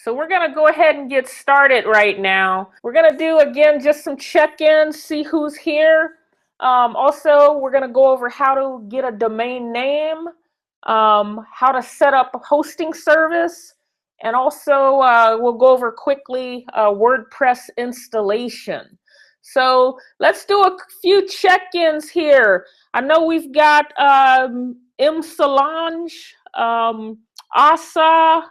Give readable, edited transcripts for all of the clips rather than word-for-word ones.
So we're going to go ahead and get started right now. We're going to do, again, just some check-ins, see who's here. Also, we're going to go over how to get a domain name, how to set up a hosting service, and also we'll go over quickly WordPress installation. So let's do a few check-ins here. I know we've got Solange, Asa,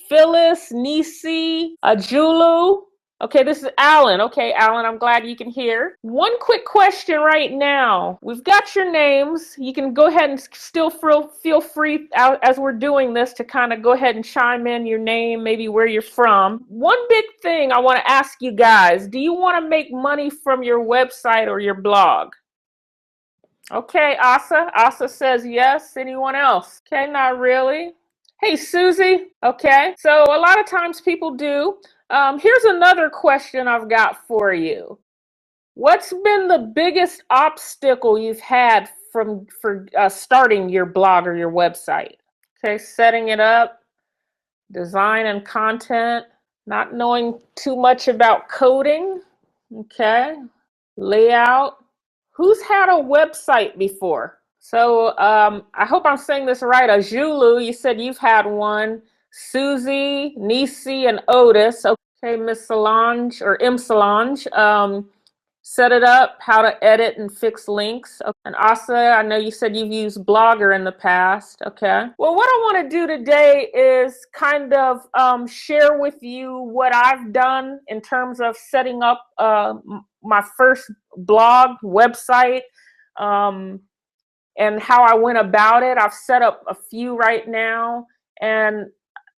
Phyllis, Nisi, Julu. Okay, this is Alan. Okay, Alan, I'm glad you can hear. One quick question right now. We've got your names. You can go ahead and still feel free as we're doing this to kind of go ahead and chime in your name, maybe where you're from. One big thing I want to ask you guys, do you want to make money from your website or your blog? Okay, Asa. Asa says yes. Anyone else? Okay, not really. Hey, Susie. Okay, so a lot of times people do. Here's another question I've got for you. What's been the biggest obstacle you've had for starting your blog or your website? Okay, setting it up, design and content, not knowing too much about coding. Okay, layout. Who's had a website before? So I hope I'm saying this right. Ajulu, you said you've had one. Susie, Nisi, and Otis. Okay, Miss Solange or M. Solange. Set it up, how to edit and fix links. Okay. And Asa, I know you said you've used Blogger in the past. Okay. Well, what I want to do today is kind of share with you what I've done in terms of setting up my first blog website. And how I went about it. I've set up a few right now, and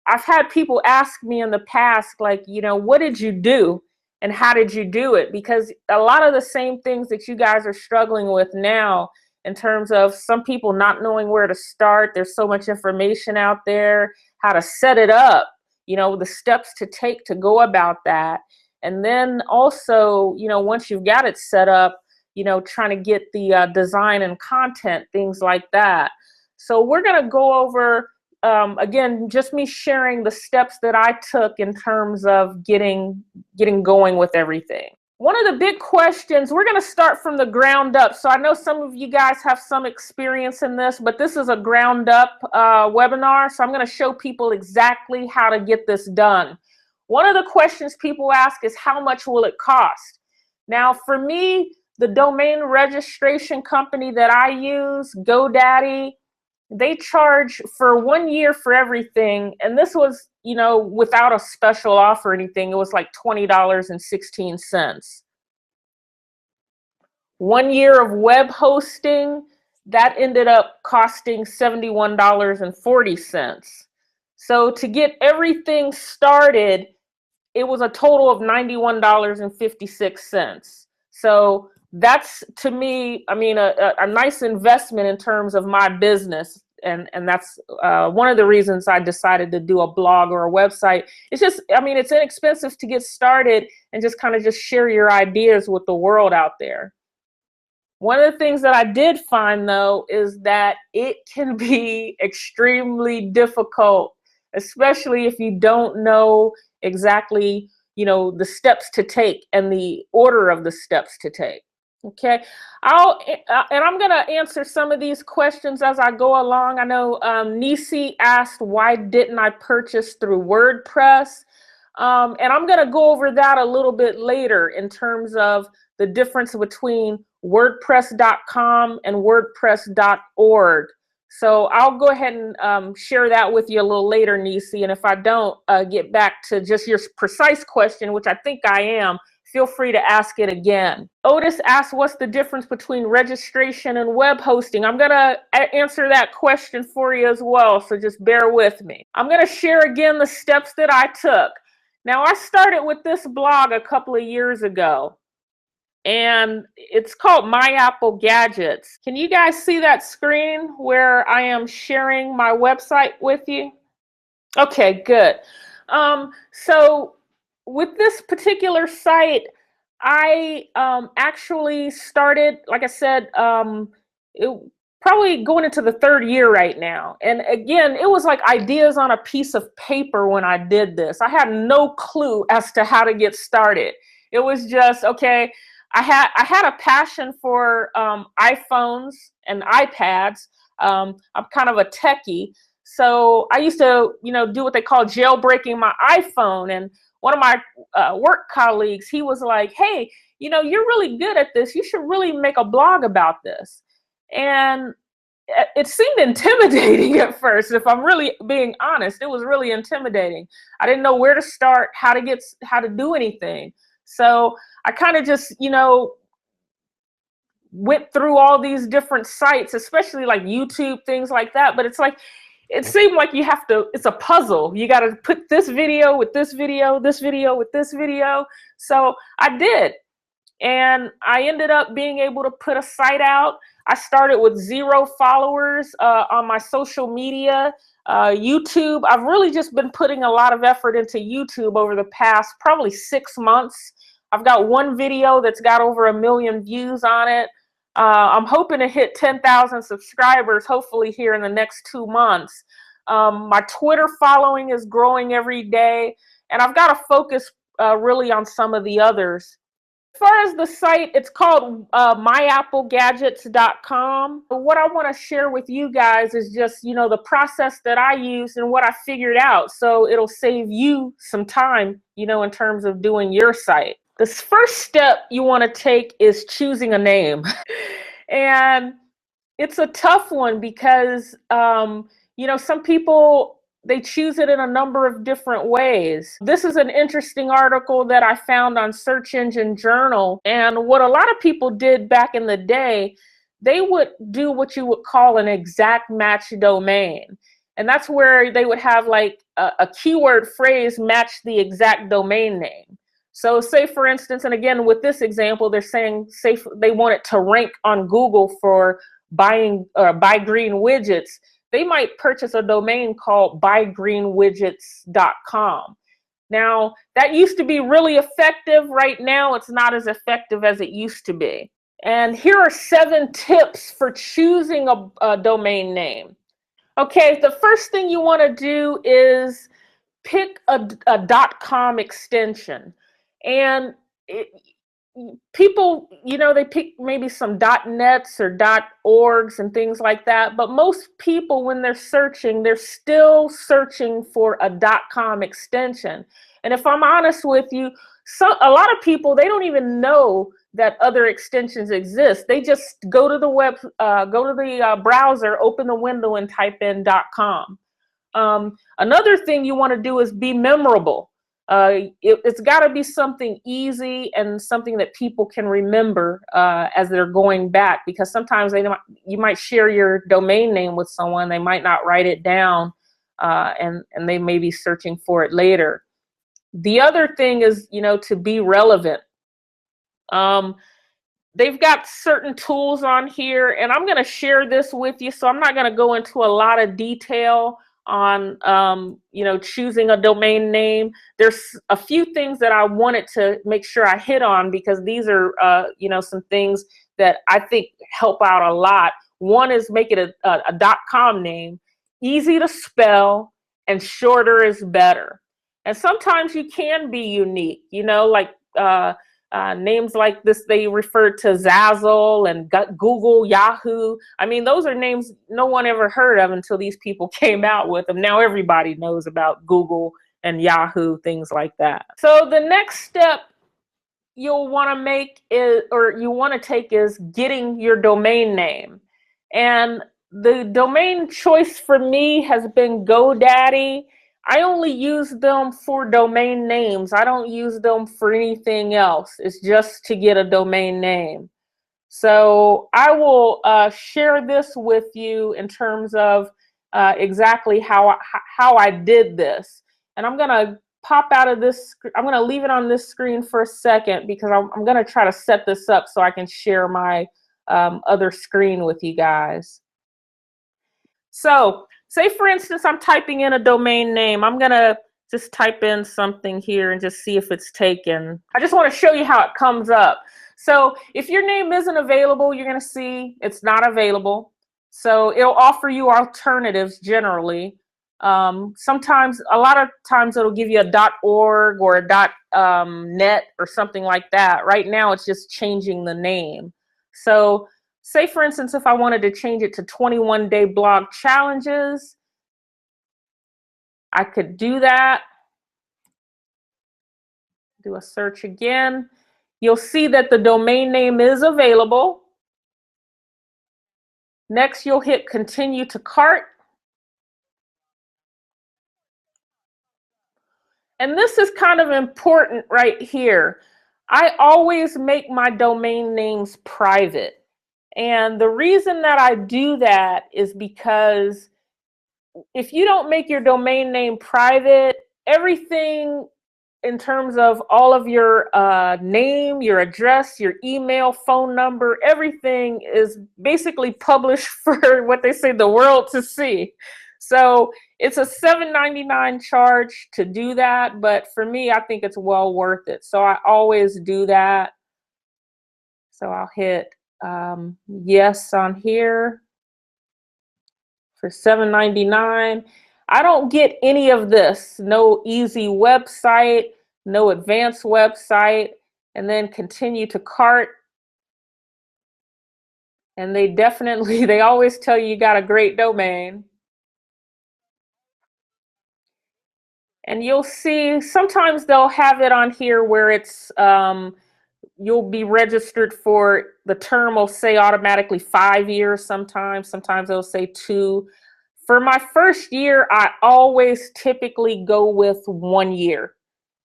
I've had people ask me in the past, like, you know, what did you do and how did you do it? Because a lot of the same things that you guys are struggling with now in terms of some people not knowing where to start. There's so much information out there, how to set it up, you know, the steps to take to go about that. And then also, you know, once you've got it set up, you know, trying to get the design and content, things like that. So we're going to go over, again, just me sharing the steps that I took in terms of getting going with everything. One of the big questions, we're going to start from the ground up. So I know some of you guys have some experience in this, but this is a ground up webinar. So I'm going to show people exactly how to get this done. One of the questions people ask is, how much will it cost? Now, for me, the domain registration company that I use, GoDaddy, they charge for 1 year for everything. And this was, you know, without a special offer or anything, it was like $20.16. 1 year of web hosting, that ended up costing $71.40. So to get everything started, it was a total of $91.56. So that's, to me, I mean, a nice investment in terms of my business. And that's one of the reasons I decided to do a blog or a website. It's just, I mean, it's inexpensive to get started and just kind of just share your ideas with the world out there. One of the things that I did find, though, is that it can be extremely difficult, especially if you don't know exactly, you know, the steps to take and the order of the steps to take. Okay, I'm going to answer some of these questions as I go along. I know Nisi asked, why didn't I purchase through WordPress? And I'm going to go over that a little bit later in terms of the difference between WordPress.com and WordPress.org. So I'll go ahead and share that with you a little later, Nisi. And if I don't get back to just your precise question, which I think I am, feel free to ask it again. Otis asked, what's the difference between registration and web hosting? I'm going to answer that question for you as well, so just bear with me. I'm going to share again the steps that I took. Now, I started with this blog a couple of years ago, and it's called My Apple Gadgets. Can you guys see that screen where I am sharing my website with you? Okay, good. So with this particular site, I actually started, like I said, probably going into the third year right now. And again, it was like ideas on a piece of paper when I did this. I had no clue as to how to get started. It was just, okay, I had a passion for iPhones and iPads. I'm kind of a techie. So I used to, do what they call jailbreaking my iPhone. And one of my work colleagues, he was like, hey, you're really good at this. You should really make a blog about this. And it seemed intimidating at first. If I'm really being honest, it was really intimidating. I didn't know where to start, how to do anything. So I kind of just, went through all these different sites, especially like YouTube, things like that. But it's like, it seemed like it's a puzzle. You got to put this video with this video, this video with this video. So I did. And I ended up being able to put a site out. I started with 0 followers on my social media, YouTube. I've really just been putting a lot of effort into YouTube over the past probably 6 months. I've got one video that's got over 1 million views on it. I'm hoping to hit 10,000 subscribers, hopefully here in the next 2 months. My Twitter following is growing every day, and I've got to focus really on some of the others. As far as the site, it's called myapplegadgets.com. What I want to share with you guys is just, the process that I used and what I figured out. So it'll save you some time, in terms of doing your site. The first step you want to take is choosing a name. And it's a tough one because, some people, they choose it in a number of different ways. This is an interesting article that I found on Search Engine Journal. And what a lot of people did back in the day, they would do what you would call an exact match domain. And that's where they would have like a keyword phrase match the exact domain name. So say, for instance, and again, with this example, they're saying, say they want it to rank on Google for buy green widgets. They might purchase a domain called buygreenwidgets.com. Now, that used to be really effective. Right now, it's not as effective as it used to be. And here are 7 tips for choosing a domain name. Okay, the first thing you want to do is pick a .com extension. And people, they pick maybe some .nets or .orgs and things like that. But most people, when they're searching, they're still searching for a .com extension. And if I'm honest with you, a lot of people, they don't even know that other extensions exist. They just go to the browser, open the window, and type in .com. Another thing you want to do is be memorable. It's got to be something easy and something that people can remember as they're going back, because sometimes you might share your domain name with someone, they might not write it down, and they may be searching for it later. The other thing is, to be relevant. They've got certain tools on here, and I'm going to share this with you, so I'm not going to go into a lot of detail on choosing a domain name. There's a few things that I wanted to make sure I hit on, because these are some things that I think help out a lot. One is make it a .com name, easy to spell, and shorter is better. And sometimes you can be unique, like names like this, they refer to Zazzle and Google, Yahoo. I mean, those are names no one ever heard of until these people came out with them. Now everybody knows about Google and Yahoo, things like that. So the next step you'll want to make is, or you want to take, is getting your domain name. And the domain choice for me has been GoDaddy. I only use them for domain names. I don't use them for anything else. It's just to get a domain name. So I will share this with you in terms of exactly how I did this. And I'm going to pop out of this. I'm going to leave it on this screen for a second, because I'm going to try to set this up so I can share my other screen with you guys. So say, for instance, I'm typing in a domain name. I'm going to just type in something here and just see if it's taken. I just want to show you how it comes up. So if your name isn't available, you're going to see it's not available. So it'll offer you alternatives generally. Sometimes, a lot of times it'll give you a .org or a .net or something like that. Right now it's just changing the name. So say for instance, if I wanted to change it to 21-day blog challenges, I could do that. Do a search again. You'll see that the domain name is available. Next, you'll hit continue to cart. And this is kind of important right here. I always make my domain names private. And the reason that I do that is because if you don't make your domain name private, everything in terms of all of your name, your address, your email, phone number, everything is basically published for what they say the world to see. So it's a $7.99 charge to do that, but for me, I think it's well worth it. So I always do that. So I'll hit yes on here for $7.99. I don't get any of this. No easy website, no advanced website, and then continue to cart. And they always tell you got a great domain. And you'll see sometimes they'll have it on here where it's you'll be registered for, the term will say automatically 5 years sometimes it'll say 2. For my first year, I always typically go with 1 year.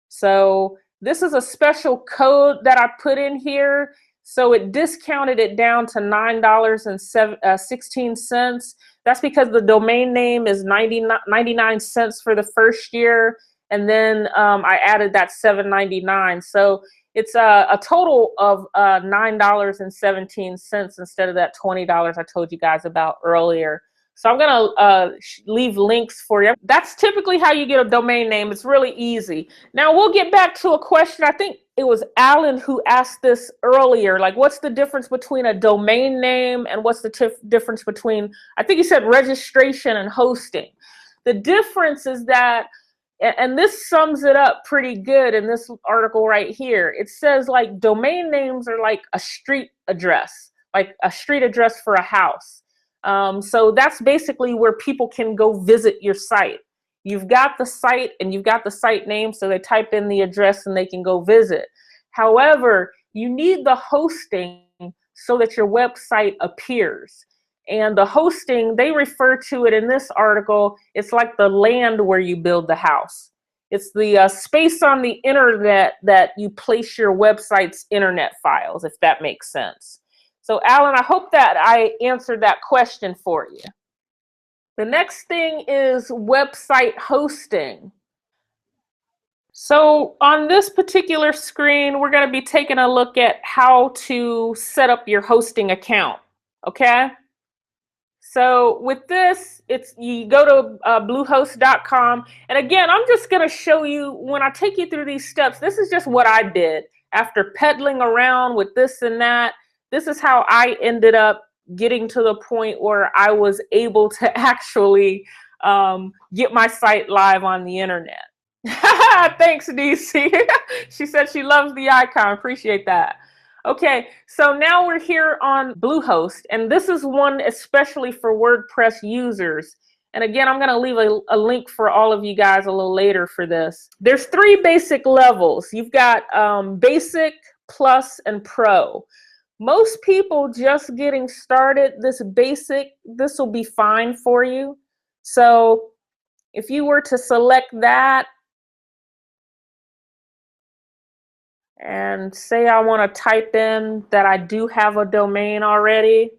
So this is a special code that I put in here. So it discounted it down to $9.16. That's because the domain name is 99 cents for the first year. And then I added that $7.99. So it's a total of $9.17 instead of that $20 I told you guys about earlier. So I'm going to leave links for you. That's typically how you get a domain name. It's really easy. Now we'll get back to a question. I think it was Alan who asked this earlier. Like, what's the difference between a domain name and what's the difference between, I think he said registration and hosting. The difference is that, and this sums it up pretty good in this article right here. It says like domain names are like a street address for a house. So that's basically where people can go visit your site. You've got the site and you've got the site name, so they type in the address and they can go visit. However, you need the hosting so that your website appears. And the hosting, they refer to it in this article, it's like the land where you build the house. It's the space on the internet that you place your website's internet files, if that makes sense. So Alan, I hope that I answered that question for you. The next thing is website hosting. So on this particular screen, we're going to be taking a look at how to set up your hosting account, okay? So with this, you go to bluehost.com. And again, I'm just going to show you, when I take you through these steps, this is just what I did. After peddling around with this and that, this is how I ended up getting to the point where I was able to actually get my site live on the internet. Thanks, DC. She said she loves the icon. Appreciate that. Okay, so now we're here on Bluehost, and this is one especially for WordPress users. And again, I'm going to leave a link for all of you guys a little later for this. There's 3 basic levels. You've got Basic, Plus, and Pro. Most people just getting started, this basic, this will be fine for you. So if you were to select that and say I want to type in that I do have a domain already.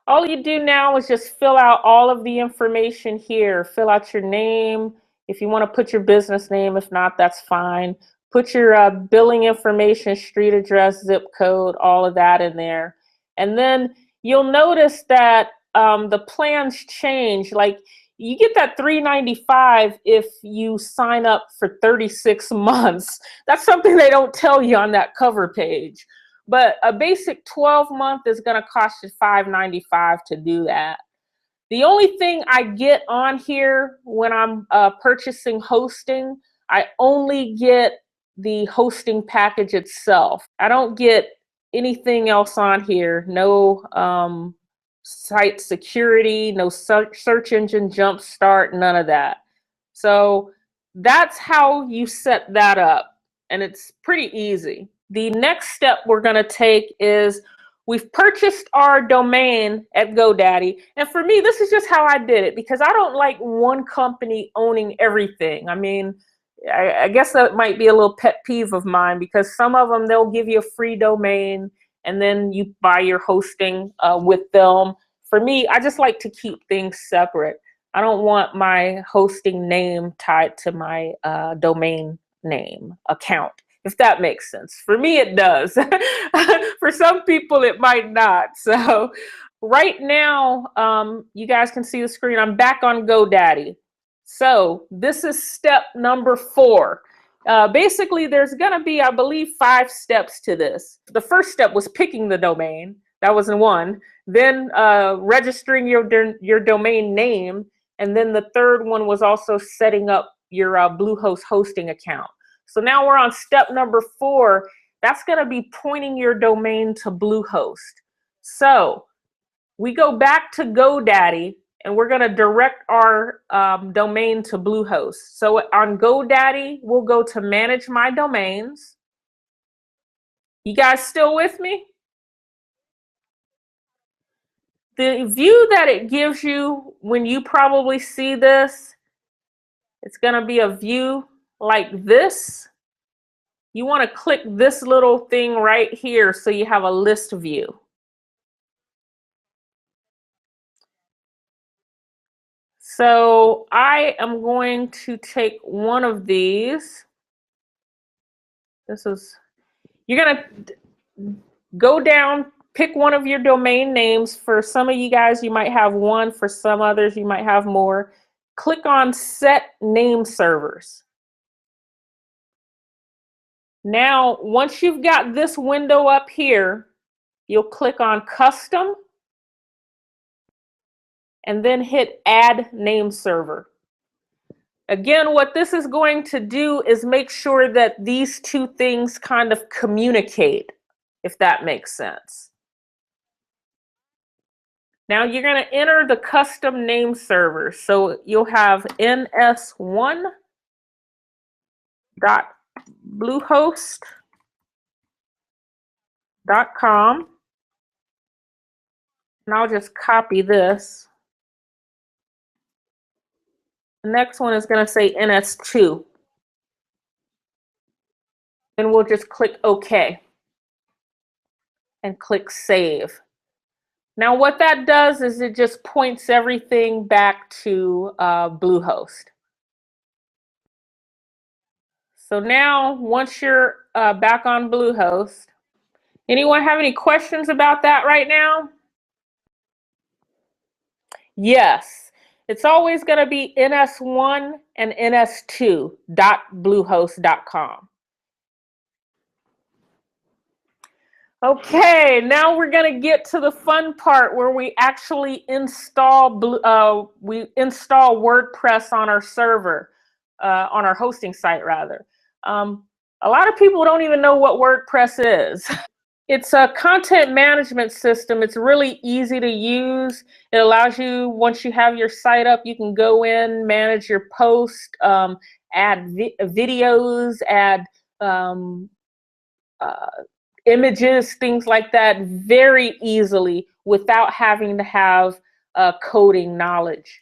All you do now is just fill out all of the information here. Fill out your name. If you want to put your business name, if not, that's fine. Put your billing information, street address, zip code, all of that in there. And then you'll notice that the plans change. Like you get that $3.95 if you sign up for 36 months. That's something they don't tell you on that cover page. But a basic 12-month is going to cost you $5.95 to do that. The only thing I get on here when I'm purchasing hosting, I only get the hosting package itself. I don't get anything else on here. No site security, no search engine jump start, none of that. So that's how you set that up, and it's pretty easy. The next step we're going to take is we've purchased our domain at GoDaddy, and for me, this is just how I did it because I don't like one company owning everything. I mean, I guess that might be a little pet peeve of mine because some of them, they'll give you a free domain and then you buy your hosting with them. For me, I just like to keep things separate. I don't want my hosting name tied to my domain name account, if that makes sense. For me, it does. For some people, it might not. So right now, you guys can see the screen. I'm back on GoDaddy. So this is step number 4. Basically, there's going to be, I believe, 5 steps to this. The first step was picking the domain. That was 1. Then registering your domain name. And then the third one was also setting up your Bluehost hosting account. So now we're on step number 4. That's going to be pointing your domain to Bluehost. So we go back to GoDaddy and we're going to direct our domain to Bluehost. So on GoDaddy, we'll go to Manage My Domains. You guys still with me? The view that it gives you when you probably see this, it's going to be a view like this. You want to click this little thing right here so you have a list view. So I am going to take one of these. You're going to go down, pick one of your domain names. For some of you guys, you might have one. For some others, you might have more. Click on Set Name Servers. Now, once you've got this window up here, you'll click on Custom and then hit Add Name Server. Again, what this is going to do is make sure that these two things kind of communicate, if that makes sense. Now you're going to enter the custom name server. So you'll have ns1.bluehost.com. And I'll just copy this. The next one is going to say ns2. Then we'll just click OK and click Save. Now what that does is it just points everything back to Bluehost. So now once you're back on Bluehost, anyone have any questions about that right now? Yes, it's always going to be ns1 and ns2.bluehost.com. Okay, now we're going to get to the fun part where we actually install WordPress on our server, on our hosting site rather. A lot of people don't even know what WordPress is. It's a content management system. It's really easy to use. It allows you, once you have your site up, you can go in, manage your post, add videos, add images, things like that very easily without having to have coding knowledge.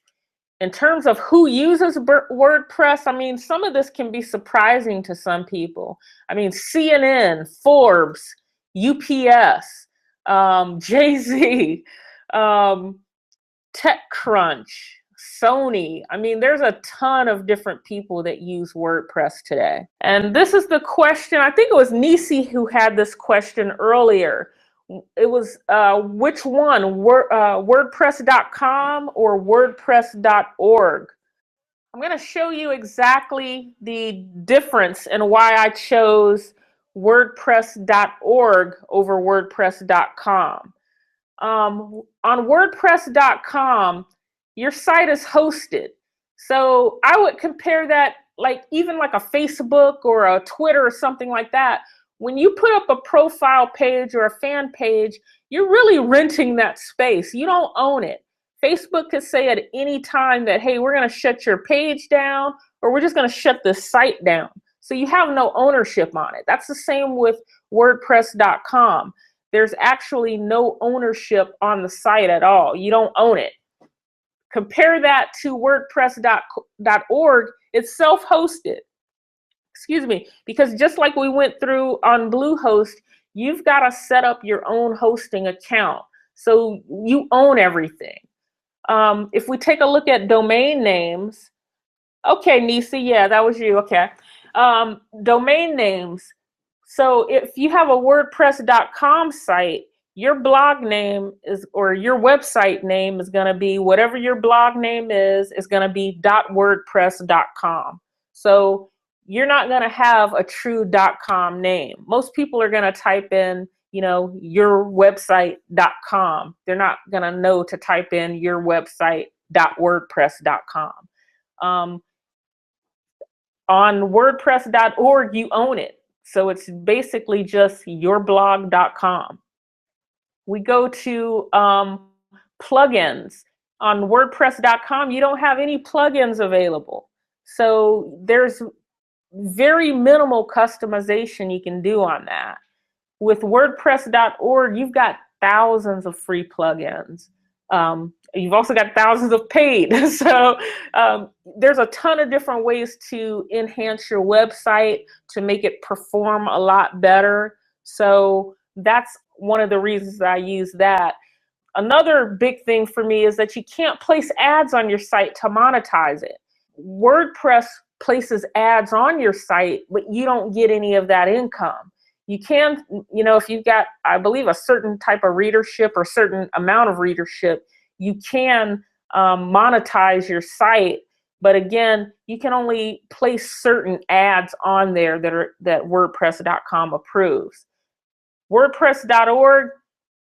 In terms of who uses WordPress, I mean, some of this can be surprising to some people. I mean, CNN, Forbes, UPS, Jay-Z, TechCrunch, Sony. I mean, there's a ton of different people that use WordPress today. And this is the question, I think it was Nisi who had this question earlier. It was which one, WordPress.com or WordPress.org? I'm going to show you exactly the difference and why I chose WordPress.org over WordPress.com. On WordPress.com, your site is hosted. So I would compare that like even like a Facebook or a Twitter or something like that. When you put up a profile page or a fan page, you're really renting that space. You don't own it. Facebook could say at any time that, hey, we're going to shut your page down, or we're just going to shut the site down. So you have no ownership on it. That's the same with WordPress.com. There's actually no ownership on the site at all. You don't own it. Compare that to WordPress.org. It's self-hosted. Excuse me, because just like we went through on Bluehost, you've got to set up your own hosting account. So you own everything. If we take a look at domain names, okay, Nisi, yeah, that was you, okay. Domain names. So if you have a WordPress.com site, your blog name is, or your website name is going to be whatever your blog name is going to be .wordpress.com. So you're not going to have a true .com name. Most people are going to type in, you know, your website.com. They're not going to know to type in your website.wordpress.com. On WordPress.org, you own it. So it's basically just yourblog.com. We go to plugins. On WordPress.com, you don't have any plugins available. So there's very minimal customization you can do on that. With WordPress.org, you've got thousands of free plugins. You've also got thousands of paid. So there's a ton of different ways to enhance your website to make it perform a lot better. So that's one of the reasons that I use that. Another big thing for me is that you can't place ads on your site to monetize it. WordPress places ads on your site, but you don't get any of that income. You can, you know, if you've got, I believe, a certain type of readership or certain amount of readership, you can monetize your site. But again, you can only place certain ads on there that WordPress.com approves. WordPress.org,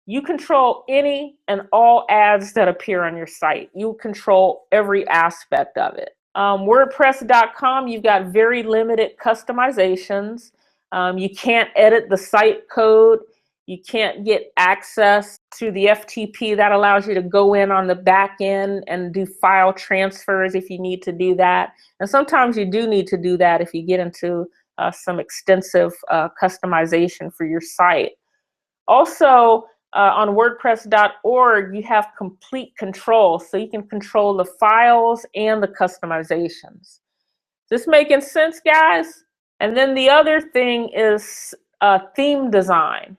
you control any and all ads that appear on your site. You control every aspect of it. WordPress.com, you've got very limited customizations. You can't edit the site code. You can't get access to the FTP that allows you to go in on the back end and do file transfers if you need to do that. And sometimes you do need to do that if you get into some extensive customization for your site. Also, on WordPress.org, you have complete control. So you can control the files and the customizations. This making sense, guys? And then the other thing is theme design.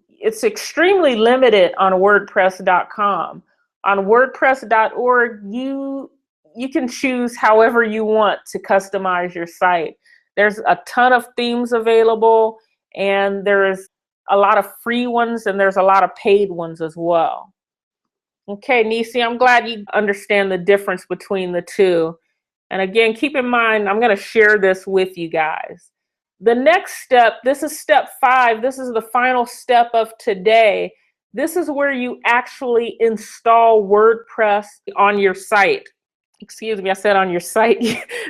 It's extremely limited on WordPress.com. On WordPress.org, you can choose however you want to customize your site. There's a ton of themes available, and there's a lot of free ones, and there's a lot of paid ones as well. Okay, Nisi, I'm glad you understand the difference between the two. And again, keep in mind, I'm going to share this with you guys. The next step, this is step 5. This is the final step of today. This is where you actually install WordPress on your site. Excuse me, I said on your site.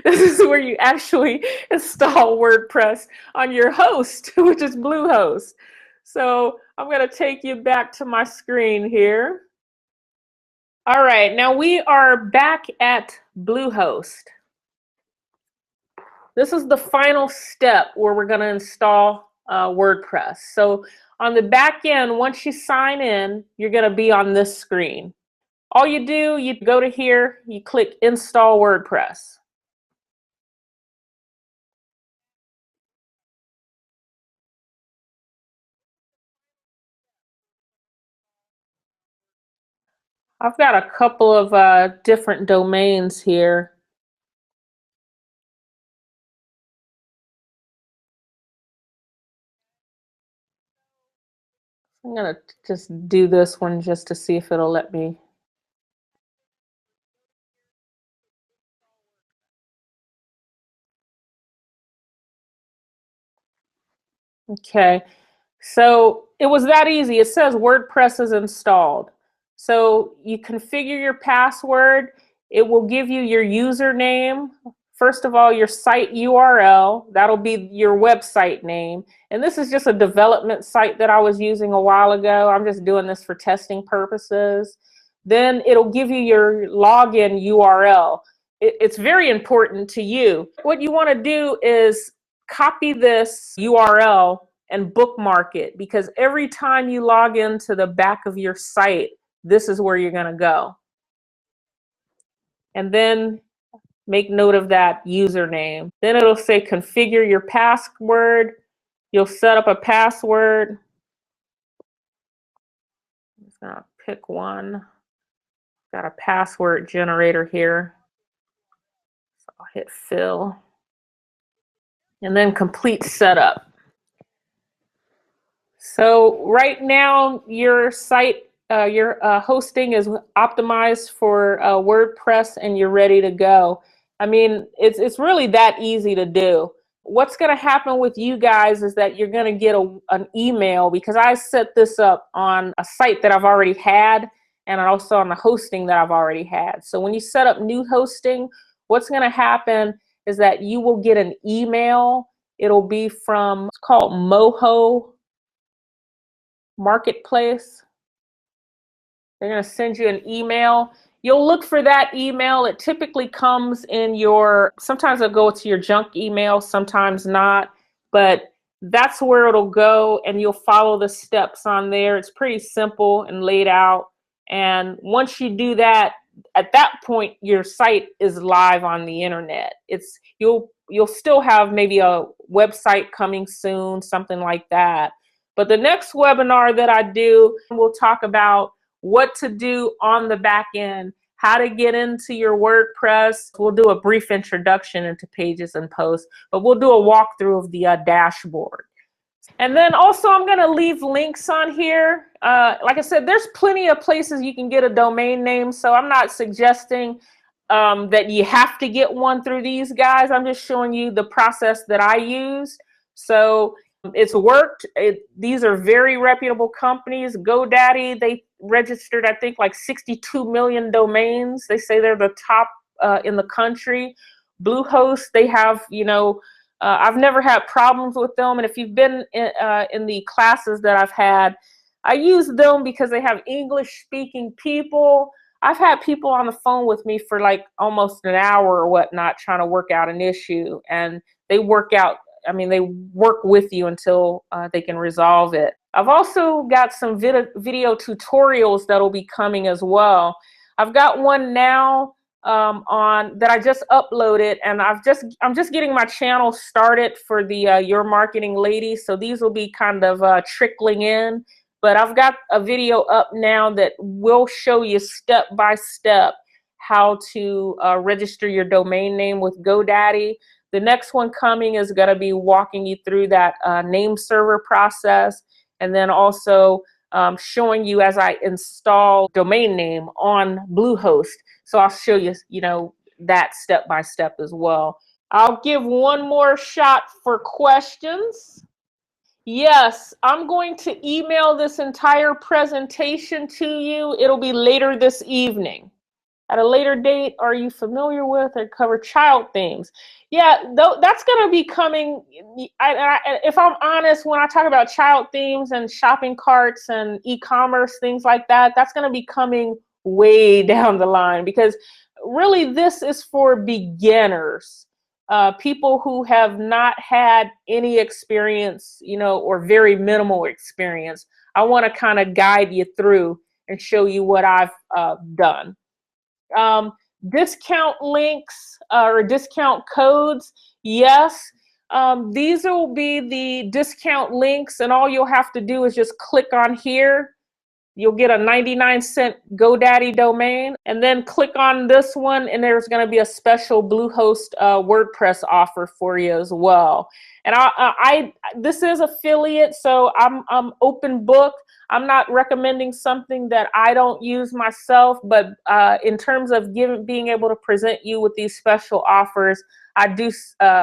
This is where you actually install WordPress on your host, which is Bluehost. So I'm going to take you back to my screen here. All right, now we are back at Bluehost. This is the final step where we're going to install WordPress. So on the back end, once you sign in, you're going to be on this screen. All you do, you go to here, you click Install WordPress. I've got a couple of different domains here. I'm gonna just do this one just to see if it'll let me. Okay, so it was that easy. It says WordPress is installed. So you configure your password. It will give you your username. First of all, your site URL. That'll be your website name. And this is just a development site that I was using a while ago. I'm just doing this for testing purposes. Then it'll give you your login URL. It's very important to you. What you want to do is copy this URL and bookmark it, because every time you log into the back of your site, this is where you're going to go. And then make note of that username. Then it'll say configure your password. You'll set up a password. I'm just going to pick one. Got a password generator here. So I'll hit fill. And then complete setup. So right now your site, your hosting is optimized for WordPress and you're ready to go. I mean, it's really that easy to do. What's going to happen with you guys is that you're going to get an email, because I set this up on a site that I've already had and also on the hosting that I've already had. So when you set up new hosting, what's going to happen is that you will get an email. It'll be from, it's called Moho Marketplace. They're going to send you an email. You'll look for that email. It typically comes in your, sometimes it'll go to your junk email, sometimes not, but that's where it'll go, and you'll follow the steps on there. It's pretty simple and laid out. And once you do that, at that point, your site is live on the internet. You'll still have maybe a website coming soon, something like that. But the next webinar that I do, we'll talk about what to do on the back end, how to get into your WordPress. We'll do a brief introduction into pages and posts, but we'll do a walkthrough of the dashboard. And then also I'm going to leave links on here. Like I said, there's plenty of places you can get a domain name, so I'm not suggesting that you have to get one through these guys. I'm just showing you the process that I used. So it's worked. These are very reputable companies. GoDaddy, they registered, I think, like 62 million domains. They say they're the top in the country. Bluehost, they have, I've never had problems with them. And if you've been in the classes that I've had, I use them because they have English-speaking people. I've had people on the phone with me for like almost an hour or whatnot trying to work out an issue, and they work out. I mean, they work with you until they can resolve it. I've also got some video tutorials that'll be coming as well. I've got one now on that I just uploaded, and I'm just getting my channel started for the Your Marketing Ladies. So these will be kind of trickling in. But I've got a video up now that will show you step by step how to register your domain name with GoDaddy. The next one coming is going to be walking you through that name server process, and then also showing you as I install domain name on Bluehost. So I'll show you, that step by step as well. I'll give one more shot for questions. Yes, I'm going to email this entire presentation to you. It'll be later this evening. At a later date, are you familiar with or cover child themes? Yeah, that's going to be coming. If I'm honest, when I talk about child themes and shopping carts and e-commerce, things like that, that's going to be coming way down the line, because really this is for beginners. People who have not had any experience, or very minimal experience. I want to kind of guide you through and show you what I've done. Discount links or discount codes, yes. These will be the discount links, and all you'll have to do is just click on here you'll get a 99-cent GoDaddy domain, and then click on this one, and there's going to be a special Bluehost WordPress offer for you as well. And this is affiliate, so I'm open book. I'm not recommending something that I don't use myself, but in terms of being able to present you with these special offers, I do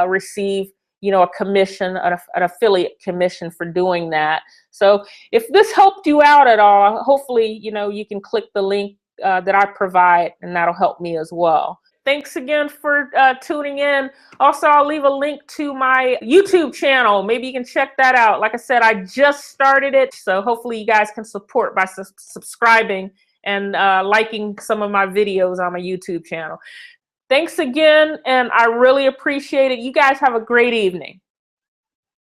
receive, you know, a commission, an affiliate commission for doing that. So if this helped you out at all, hopefully, you know, you can click the link that I provide, and that'll help me as well. Thanks again for tuning in. Also, I'll leave a link to my YouTube channel. Maybe you can check that out. Like I said, I just started it, so hopefully you guys can support by subscribing and liking some of my videos on my YouTube channel. Thanks again, and I really appreciate it. You guys have a great evening.